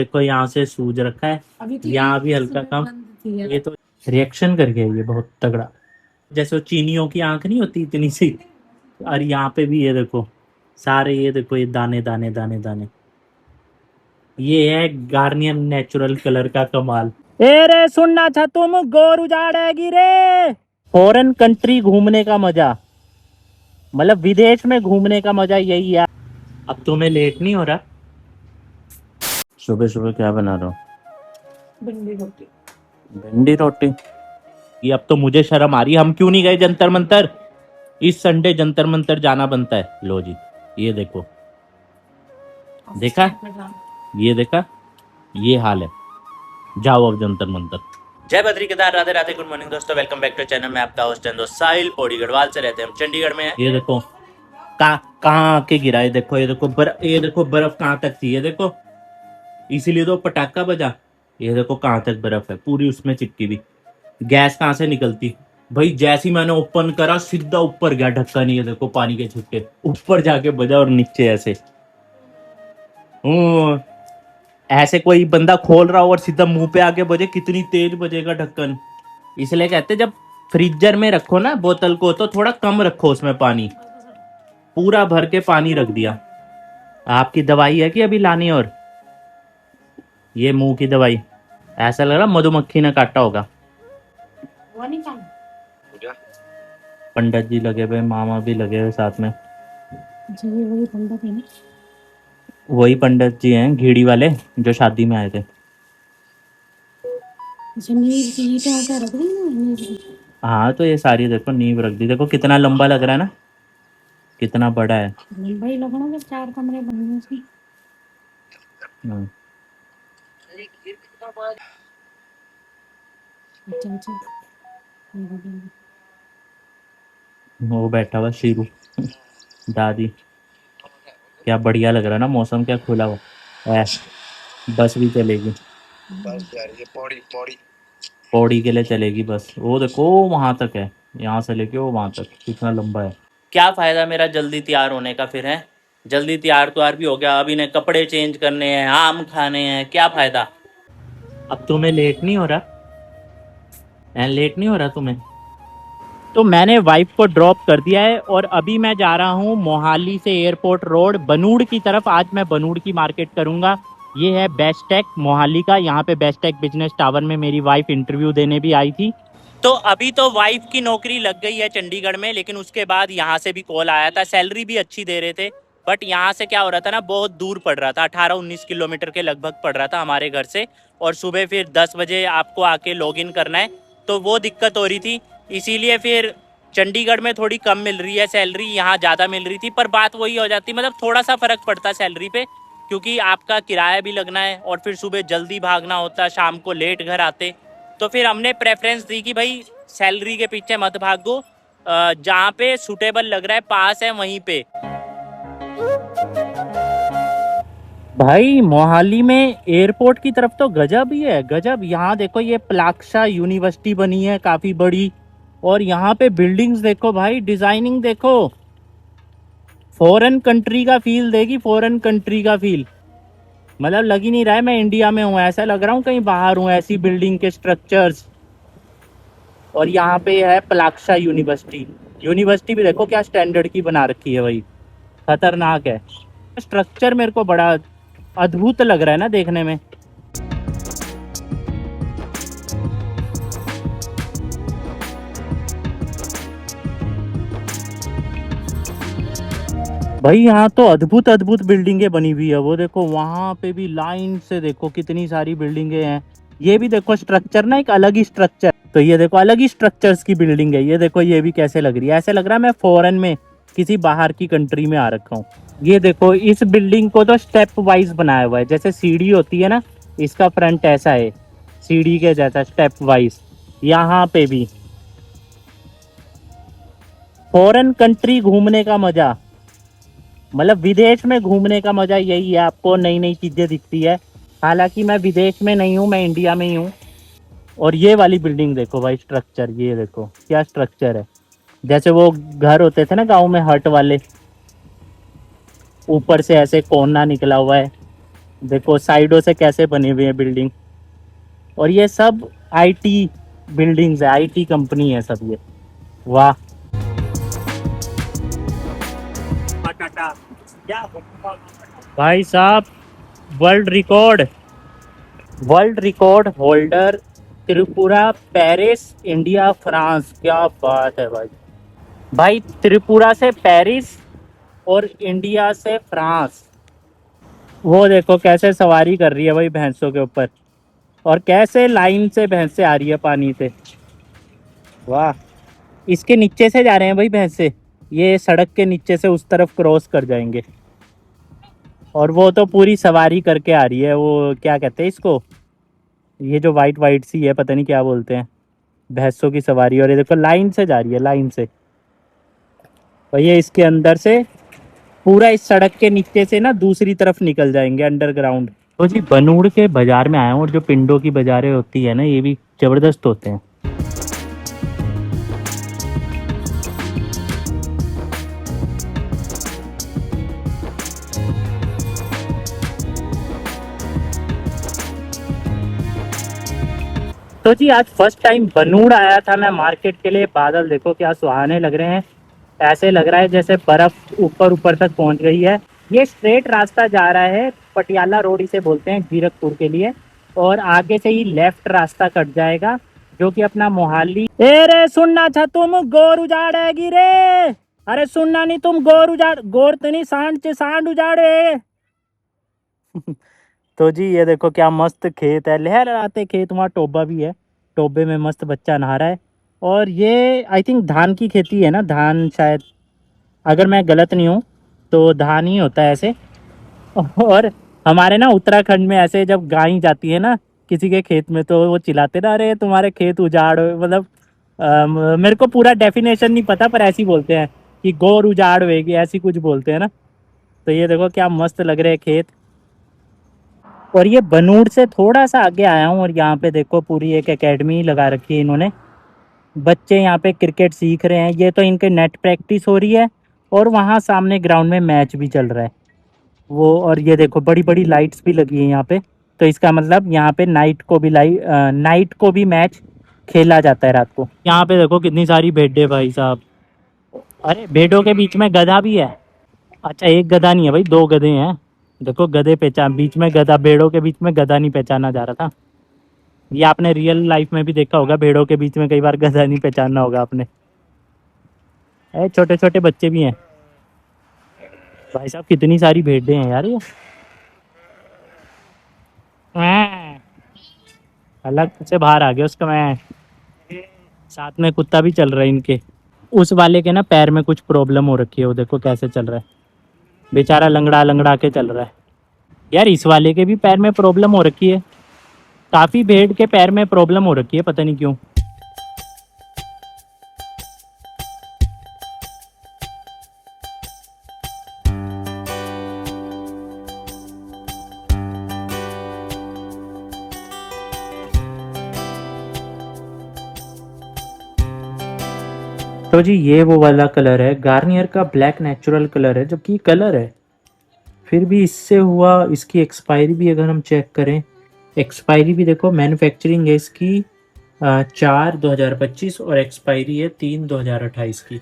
देखो यहाँ से सूज रखा है, तो यहाँ भी हल्का कम। ये तो रिएक्शन कर गया ये बहुत तगड़ा, जैसे वो चीनियों की आंख नहीं होती इतनी सी। और यहाँ पे भी ये देखो सारे, ये देखो ये दाने दाने दाने दाने। ये है गार्नियर नेचुरल कलर का कमाल। ए रे सुनना था तुम, गोर उजाड़ेगी रे। फॉरेन कंट्री घूमने का मजा, मतलब विदेश में घूमने का मजा यही है। अब तुम्हें लेट नहीं हो रहा? सुबह सुबह क्या बना रहा हो? भिंडी रोटी। भिंडी रोटी? ये अब तो मुझे शर्म आ रही है, हम क्यों नहीं गए जंतर मंतर? इस संडे जंतर मंतर जाना बनता है। लो जी, ये देखो, देखा, ये देखा, ये हाल है। जाओ अब जंतर मंतर। जय बद्री केदार, राधे राधे, गुड मॉर्निंग दोस्तों, वेलकम बैक टू चैनल में आपका होस्ट दोस्त साहिल पौड़ी गढ़वाल से रहते हैं हम चंडीगढ़ में। ये देखो कहाँ आके गिरा है, देखो ये देखो ये देखो बर्फ कहाँ तक थी, ये देखो, इसीलिए तो पटाखा बजा। ये देखो कहाँ तक बर्फ है, पूरी उसमें चिपकी हुई। गैस कहाँ से निकलती भाई, जैसे ही मैंने ओपन करा सीधा ऊपर गया ढक्कन, ये देखो पानी के छुट्टे ऊपर जाके बजा और नीचे ऐसे। ऐसे कोई बंदा खोल रहा हो और सीधा मुंह पे आके बजे, कितनी तेज बजेगा ढक्कन। इसलिए कहते जब फ्रीजर में रखो ना बोतल को तो थोड़ा कम रखो उसमें पानी, पूरा भर के पानी रख दिया। आपकी दवाई है कि अभी लानी? और ये मुंह की दवाई, ऐसा लग रहा मधुमक्खी ने काटा होगा। पंडित जी लगे हुए, मामा भी लगे हुए साथ में। वही पंडित है ना? वही पंडित जी हैं घीड़ी वाले जो शादी में आए थे। हाँ तो ये सारी देखो नींव रख दी, देखो कितना लंबा लग रहा है ना, कितना बड़ा है। लंबा ही लगना है, 4 कमरे बने उसमें। वो बैठा हुआ शीरू दादी, क्या बढ़िया लग रहा है ना मौसम, क्या खुला हुआ। बस भी चलेगी, बस यार ये पौड़ी के लिए चलेगी बस। वो देखो वहां तक है, यहाँ से लेके वो वहां तक, कितना लंबा है। क्या फायदा मेरा जल्दी तैयार होने का फिर है? जल्दी तैयार भी हो गया, अभी ने कपड़े चेंज करने हैं, आम खाने हैं, क्या फायदा? अब तुम्हें लेट नहीं हो रहा? लेट नहीं हो रहा तुम्हें? तो मैंने वाइफ को ड्रॉप कर दिया है और अभी मैं जा रहा हूँ मोहाली से एयरपोर्ट रोड बनूड़ की तरफ। आज मैं बनूड़ की मार्केट करूँगा। ये है बेस्टेक मोहाली का, यहाँ पे बेस्टेक बिजनेस टावर में मेरी वाइफ इंटरव्यू देने भी आई थी। तो अभी तो वाइफ की नौकरी लग गई है चंडीगढ़ में, लेकिन उसके बाद यहाँ से भी कॉल आया था, सैलरी भी अच्छी दे रहे थे, बट यहाँ से क्या हो रहा था ना, बहुत दूर पड़ रहा था, 18-19 किलोमीटर के लगभग पड़ रहा था हमारे घर से, और सुबह फिर 10 बजे आपको आके लॉगिन करना है, तो वो दिक्कत हो रही थी। इसीलिए फिर चंडीगढ़ में थोड़ी कम मिल रही है सैलरी, यहाँ ज़्यादा मिल रही थी, पर बात वही हो जाती, मतलब थोड़ा सा फ़र्क पड़ता सैलरी पे, क्योंकि आपका किराया भी लगना है और फिर सुबह जल्दी भागना होता, शाम को लेट घर आते। तो फिर हमने प्रेफरेंस दी कि भाई सैलरी के पीछे मत भागो, जहाँ पे सूटेबल लग रहा है, पास है, वहीं पे। भाई मोहाली में एयरपोर्ट की तरफ तो गजब ही है, गजब। यहाँ देखो ये प्लाक्शा यूनिवर्सिटी बनी है काफी बड़ी, और यहाँ पे बिल्डिंग्स देखो भाई, डिजाइनिंग देखो, फॉरेन कंट्री का फील देगी, फॉरेन कंट्री का फील। मतलब लग ही नहीं रहा है मैं इंडिया में हूँ, ऐसा लग रहा हूँ कहीं बाहर हूँ, ऐसी बिल्डिंग के स्ट्रक्चर्स। और यहाँ पे है प्लाक्शा यूनिवर्सिटी, यूनिवर्सिटी भी देखो क्या स्टैंडर्ड की बना रखी है भाई, खतरनाक है। स्ट्रक्चर मेरे को बड़ा अद्भुत लग रहा है ना देखने में। भाई यहाँ तो अद्भुत अद्भुत बिल्डिंगें बनी हुई है, वो देखो वहां पे भी लाइन से देखो कितनी सारी बिल्डिंगें हैं। ये भी देखो स्ट्रक्चर ना, एक अलग ही स्ट्रक्चर, तो ये देखो अलग ही स्ट्रक्चर्स की बिल्डिंग है। ये देखो ये भी कैसे लग रही है, ऐसे लग रहा है मैं फॉरेन में किसी बाहर की कंट्री में आ रखा हूँ। ये देखो इस बिल्डिंग को तो स्टेप वाइज बनाया हुआ है, जैसे सीढ़ी होती है ना, इसका फ्रंट ऐसा है सीढ़ी के जैसा स्टेप वाइज। यहाँ पे भी फॉरेन कंट्री घूमने का मजा, मतलब विदेश में घूमने का मजा यही है, आपको नई नई चीजें दिखती है। हालांकि मैं विदेश में नहीं हूँ, मैं इंडिया में ही हूँ। और ये वाली बिल्डिंग देखो भाई, स्ट्रक्चर ये देखो क्या स्ट्रक्चर है, जैसे वो घर होते थे ना गांव में हट वाले, ऊपर से ऐसे कोना निकला हुआ है, देखो साइडों से कैसे बनी हुई है बिल्डिंग। और ये सब आईटी बिल्डिंग्स है, आईटी कंपनी है सब ये। वाह। भाई साहब, world record, world record holder Tripura, Paris, India, France. क्या बात है भाई। भाई त्रिपुरा से पेरिस और इंडिया से फ्रांस। वो देखो कैसे सवारी कर रही है भाई भैंसों के ऊपर, और कैसे लाइन से भैंसें आ रही है पानी से। वाह। इसके नीचे से जा रहे हैं भाई भैंसे, ये सड़क के नीचे से उस तरफ क्रॉस कर जाएंगे। और वो तो पूरी सवारी करके आ रही है, वो क्या कहते हैं इसको, ये जो वाइट वाइट सी है पता नहीं क्या बोलते हैं, भैंसों की सवारी। और ये देखो लाइन से जा रही है, लाइन से। और ये इसके अंदर से पूरा इस सड़क के नीचे से ना दूसरी तरफ निकल जाएंगे अंडरग्राउंड। तो जी बनूड़ के बाजार में आया हूँ, और जो पिंडों की बाजारें होती है ना, ये भी जबरदस्त होते हैं। तो जी आज फर्स्ट टाइम बनूड़ आया था मैं मार्केट के लिए। बादल देखो क्या सुहाने लग रहे हैं, ऐसे लग रहा है जैसे बर्फ ऊपर ऊपर तक पहुंच गई है। ये स्ट्रेट रास्ता जा रहा है पटियाला रोड इसे बोलते हैं, जीरकपुर के लिए। और आगे से ही लेफ्ट रास्ता कट जाएगा जो कि अपना मोहाली। ए रे सुनना था तुम, गोर उजाड़ेगी रे। अरे सुनना नहीं तुम, गोर उजाड़, गोर तो नहीं, सांड उजाड़े। तो जी ये देखो क्या मस्त खेत है, लहराते खेत। वहाँ टोबा भी है, टोबे में मस्त बच्चा नहा रहा है। और ये आई थिंक धान की खेती है ना, धान शायद, अगर मैं गलत नहीं हूँ तो धान ही होता है ऐसे। और हमारे ना उत्तराखंड में ऐसे जब गाय जाती है ना किसी के खेत में, तो वो चिल्लाते ना, अरे तुम्हारे खेत उजाड़, मतलब मेरे को पूरा डेफिनेशन नहीं पता, पर ऐसे ही बोलते हैं कि गौर उजाड़ होएगी, ऐसी कुछ बोलते हैं ना। तो ये देखो क्या मस्त लग रहे हैं खेत। और ये बनूड़ से थोड़ा सा आगे आया हूँ, और यहाँ पे देखो पूरी एक एकेडमी लगा रखी है इन्होंने। बच्चे यहाँ पे क्रिकेट सीख रहे हैं, ये तो इनके नेट प्रैक्टिस हो रही है। और वहाँ सामने ग्राउंड में मैच भी चल रहा है वो। और ये देखो बड़ी बड़ी लाइट्स भी लगी है यहाँ पे। तो इसका मतलब यहाँ पे नाइट को भी मैच खेला जाता है रात को। यहाँ पे देखो कितनी सारी भेड़ें भाई साहब। अरे भेड़ों के बीच में गधा भी है। अच्छा एक गधा नहीं है भाई, दो गधे हैं। देखो गधे पहचान, बीच में गधा, भेड़ों के बीच में गधा नहीं पहचाना जा रहा था। ये आपने रियल लाइफ में भी देखा होगा, भेड़ों के बीच में कई बार गधा नहीं पहचानना होगा आपने। छोटे छोटे बच्चे भी हैं भाई साहब, कितनी सारी भेड़ें हैं यार ये। मैं अलग से बाहर आ गया उसका मैं। साथ में कुत्ता भी चल रहा है इनके। उस वाले के ना पैर में कुछ प्रॉब्लम हो रखी है, वो देखो कैसे चल रहा है, बेचारा लंगड़ा लंगड़ा के चल रहा है। यार इस वाले के भी पैर में प्रॉब्लम हो रखी है, काफी भेड़ के पैर में प्रॉब्लम हो रखी है, पता नहीं क्यों। तो जी ये वो वाला कलर है, गार्नियर का ब्लैक नेचुरल कलर है, जबकि कलर है फिर भी इससे हुआ। इसकी एक्सपायरी भी अगर हम चेक करें, एक्सपायरी भी देखो, मैन्युफैक्चरिंग है इसकी 4/2025 और एक्सपायरी है 3/2028 की।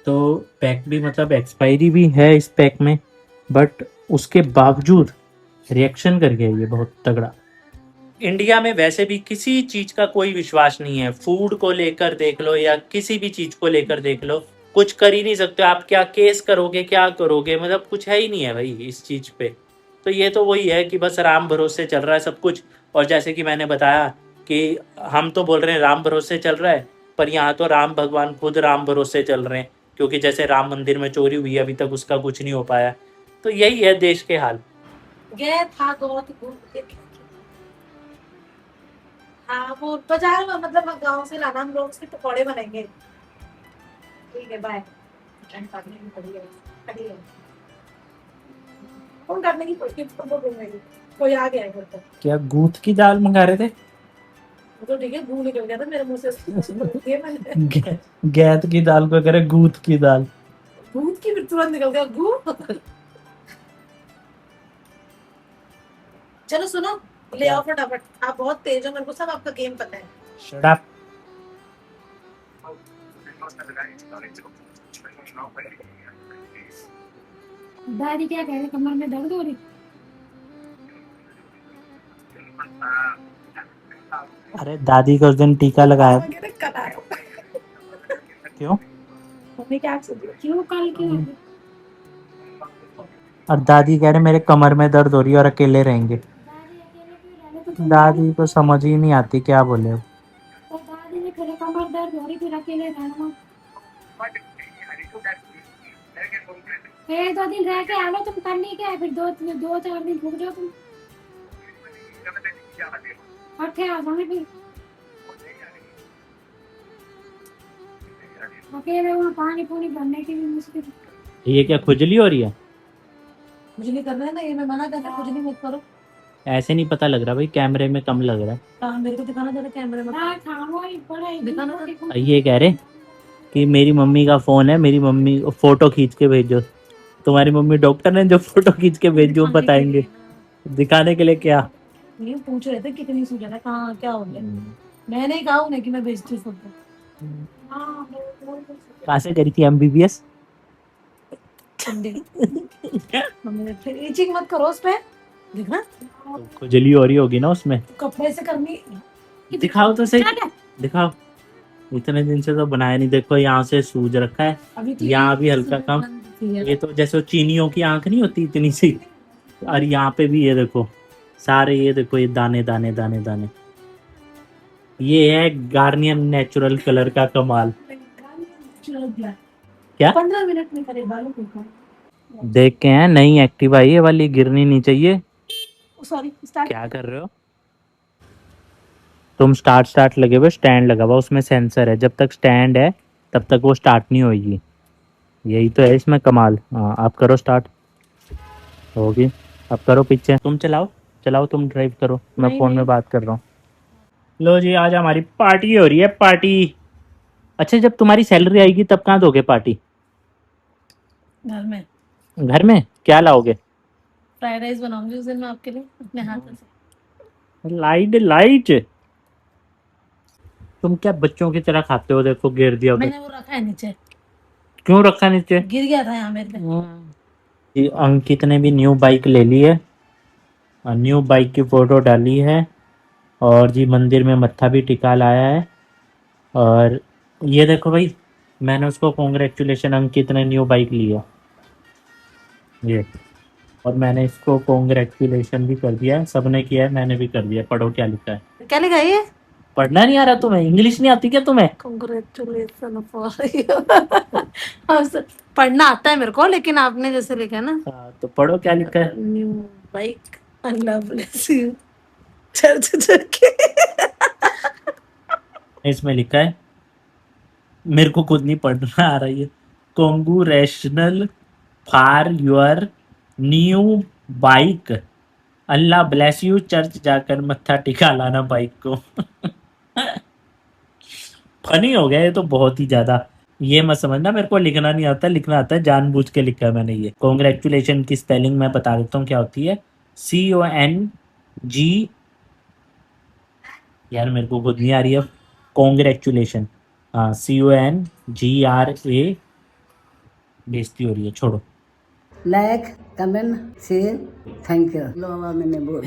तो पैक भी मतलब एक्सपायरी भी है इस पैक में, बट उसके बावजूद रिएक्शन कर गया ये बहुत तगड़ा। इंडिया में वैसे भी किसी चीज का कोई विश्वास नहीं है, फूड को लेकर देख लो या किसी भी चीज को लेकर देख लो, कुछ कर ही नहीं सकते आप। क्या केस करोगे, क्या करोगे, मतलब कुछ है ही नहीं है भाई इस चीज पे। तो ये तो वही है कि बस राम भरोसे चल रहा है सब कुछ। और जैसे कि मैंने बताया कि हम तो बोल रहे हैं राम भरोसे चल रहा है, पर यहाँ तो राम भगवान खुद राम भरोसे चल रहे हैं, क्योंकि जैसे राम मंदिर में चोरी हुई है अभी तक उसका कुछ नहीं हो पाया। तो यही है देश के हाल। गए था हाँ वो बाजार में, मतलब गांव से लाना, हम लोग उसके पकौड़े बनाएंगे। ठीक है बाय। फोन करने की कोई आ गया है घर पर। क्या गूथ की दाल मंगा रहे थे? तो ठीक है, गू निकल गया था मेरे मुंह से। गैत की दाल को करे गूथ की दाल। गूथ की फिर तुरंत निकल गया गू। चलो सुनो, ले आओ फटाफट। आप बहुत तेज हो, मेरे को सब आपका गेम पता है। Shut up. दादी क्या कह रही, कमर में दर्द हो रही? अरे दादी को उस दिन टीका लगाया। क्यों? मम्मी क्या सोच रही क्यों कल क्यों? और दादी कह रहे मेरे कमर में दर्द हो रही है और अकेले रहेंगे। दादी अकेले क्यों रह रहे? तो दादी को समझ ही नहीं आती क्या बोले। तो दादी ने फिर कमर दर्द हो रही, फिर अकेले रहना। एक दो दिन रह के आ लो, तुम करनी क्या है? फिर दो चार दिन रुक जाओ तुम, इकट्ठे आ जाओ फिर। अकेले वहाँ पानी पूनी भरने की भी मुश्किल। ये क्या खुजली हो रही है? मुझे नहीं करना है ना ये, मैं मना करता, कुछ नहीं मत करो। ऐसे नहीं पता लग रहा भाई, कैमरे में कम लग रहा है। हाँ, मेरे को दिखाना जरा कैमरे में। हाँ, खाओ ही बड़ा दिखाना दिखाना। ये कह रहे कि मेरी मम्मी का फोन है, मेरी मम्मी फोटो खींच के भेजो। तुम्हारी मम्मी डॉक्टर है जो फोटो खींच के भेजो बताएंगे। दिखाने के लिए क्या? ये पूछ रहे थे कितनी सूजन है, कहाँ क्या हो गया। मैंने ही कहा उन्हें कि मैं भेजती हूँ फोटो। हाँ, कहाँ से करी थी MBBS? ठंडी। मम्मी ने फिर ईचिंग मत करो उस पे, देखना खुजली हो रही होगी ना उसमें। कपड़े से करनी। दिखाओ तो सही, दिखाओ। इतने दिन से तो बनाया नहीं। देखो यहाँ से सूज रखा है, अभी तो यहाँ भी हल्का कम। ये तो जैसे वो चीनियों की आंख नहीं होती इतनी सी। और यहाँ पे भी ये देखो सारे, ये देखो ये दाने दाने दाने दाने। ये है गार्नियर नेचुरल कलर का कमाल। क्या 15 मिनट में करे बालों को। देख के हैं नई एक्टिवा ये वाली, गिरनी नहीं चाहिए। Sorry, start. क्या कर रहे हो तुम? स्टार्ट लगे हुए, स्टैंड लगा हुआ, उसमें सेंसर है। जब तक स्टैंड है तब तक वो स्टार्ट नहीं होगी। यही तो है इसमें कमाल। हाँ आप करो स्टार्ट, होगी। अब करो पीछे। तुम चलाओ, चलाओ तुम ड्राइव करो, मैं नहीं, फोन नहीं। में बात कर रहा हूँ। लो जी, आज हमारी पार्टी हो रही है, पार्टी। अच्छा जब तुम्हारी सैलरी आएगी तब कहाँ दोगे पार्टी? घर में घर में क्या लाओगे? फ्राइड राइस बनाऊंगी उस दिन मैं आपके लिए अपने हाथ से। Light light. तुम क्या बच्चों की तरह खाते हो? देखो गिर दिया। मैंने वो रखा है नीचे, क्यों रखा नीचे? गिर गया था यहाँ मेरे पे। जी, अंकित ने भी न्यू बाइक ले ली है और न्यू बाइक की फोटो डाली है। और जी मंदिर में मत्था भी टिका लाया है। और ये देखो भाई, मैंने उसको कॉन्ग्रेचुलेशन, अंकित ने न्यू बाइक लिया ये। और मैंने इसको कॉन्ग्रेचुलेशन भी कर दिया है, सबने किया है, मैंने भी कर दिया। पढ़ो क्या लिखा है। क्या लिखा है ये? पढ़ना नहीं आ रहा तुम्हें? इंग्लिश नहीं आती क्या तुम्हें? Congratulations for पढ़ना आता है मेरे को, लेकिन आपने जैसे लिखा है ना, हाँ, तो पढ़ो क्या लिखा है। New bike, Allah bless you, church जाके। इसमें लिखा है, मेरे को खुद नहीं पढ़ना आ रही है। Congratulation for your new bike, Allah bless you, church जाकर मत्था टिका लाना बाइक को। फनी हो गया ये तो बहुत ही ज्यादा। ये मत समझना मेरे को लिखना नहीं आता, लिखना आता है, जानबूझ के लिखा है मैंने ये। कॉन्ग्रेचुलेशन की स्पेलिंग मैं बता देता हूँ क्या होती है। CONG, यार मेरे को खुद नहीं आ रही है। कॉन्ग्रेचुलेशन, हाँ CONGRA। बेइज्जती हो रही है, छोड़ो। Like comment share thank you लो मैंने बोल